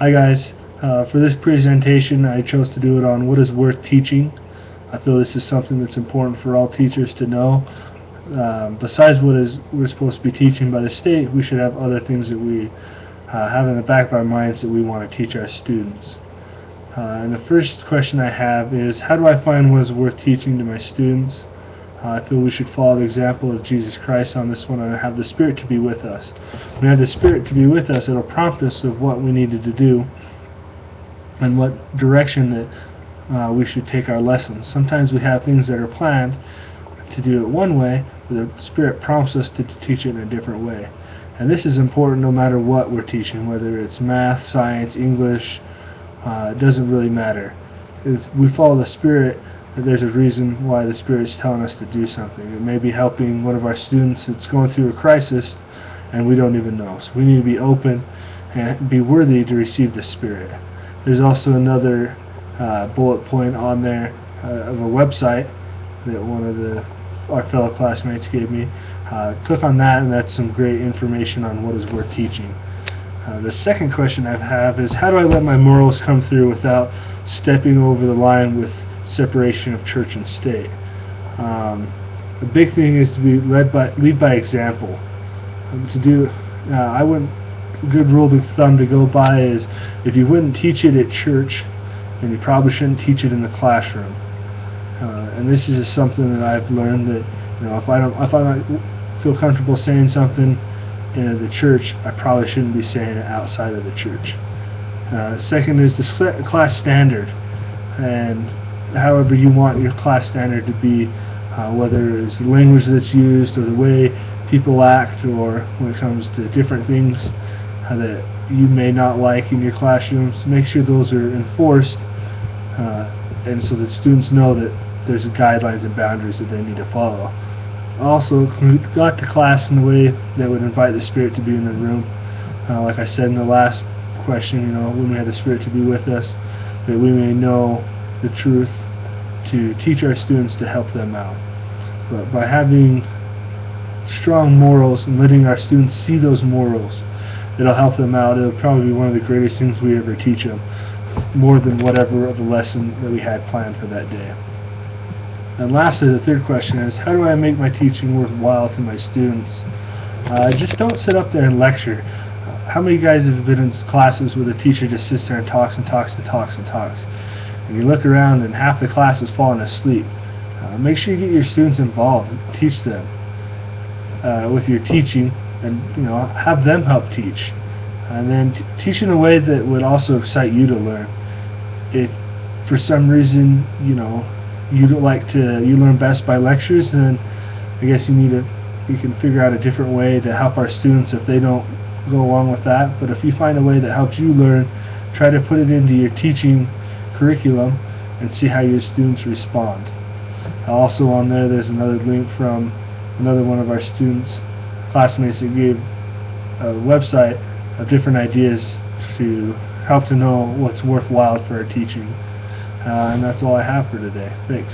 Hi guys, for this presentation I chose to do it on what is worth teaching. I feel this is something that's important for all teachers to know. Besides we're supposed to be teaching by the state, we should have other things that we have in the back of our minds that we want to teach our students. And the first question I have is, how do I find what is worth teaching to my students? I feel we should follow the example of Jesus Christ on this one and have the Spirit to be with us. When we have the Spirit to be with us, it'll prompt us of what we needed to do and what direction that we should take our lessons. Sometimes we have things that are planned to do it one way, but the Spirit prompts us to teach it in a different way. And this is important no matter what we're teaching, whether it's math, science, English, it doesn't really matter. If we follow the Spirit, there's a reason why the Spirit's telling us to do something. It may be helping one of our students that's going through a crisis and we don't even know. So we need to be open and be worthy to receive the Spirit. There's also another bullet point on there of a website that one of our fellow classmates gave me. Click on that, and that's some great information on what is worth teaching. The second question I have is, how do I let my morals come through without stepping over the line with separation of church and state? The big thing is to be lead by example. A good rule of thumb to go by is, if you wouldn't teach it at church, then you probably shouldn't teach it in the classroom. And this is just something that I've learned, that if I don't feel comfortable saying something in the church, I probably shouldn't be saying it outside of the church. Second is the class standard, and however you want your class standard to be, whether it's the language that's used or the way people act, or when it comes to different things that you may not like in your classrooms, make sure those are enforced, and so that students know that there's guidelines and boundaries that they need to follow. Also, conduct the class in a way that would invite the Spirit to be in the room. Like I said in the last question, when we have the Spirit to be with us, that we may know the truth, to teach our students, to help them out. But by having strong morals and letting our students see those morals, it'll help them out. It'll probably be one of the greatest things we ever teach them, more than whatever of the lesson that we had planned for that day. And lastly, the third question is, how do I make my teaching worthwhile to my students? Just don't sit up there and lecture. How many guys have been in classes where the teacher just sits there and talks and talks and talks and talks? And you look around and half the class is falling asleep. Make sure you get your students involved. Teach them with your teaching, and have them help teach. And then teach in a way that would also excite you to learn. If for some reason you learn best by lectures, then I guess you can figure out a different way to help our students if they don't go along with that. But if you find a way that helps you learn, try to put it into your teaching curriculum and see how your students respond. Also on there's another link from another one of our students, classmates, that gave a website of different ideas to help to know what's worthwhile for our teaching. And that's all I have for today. Thanks.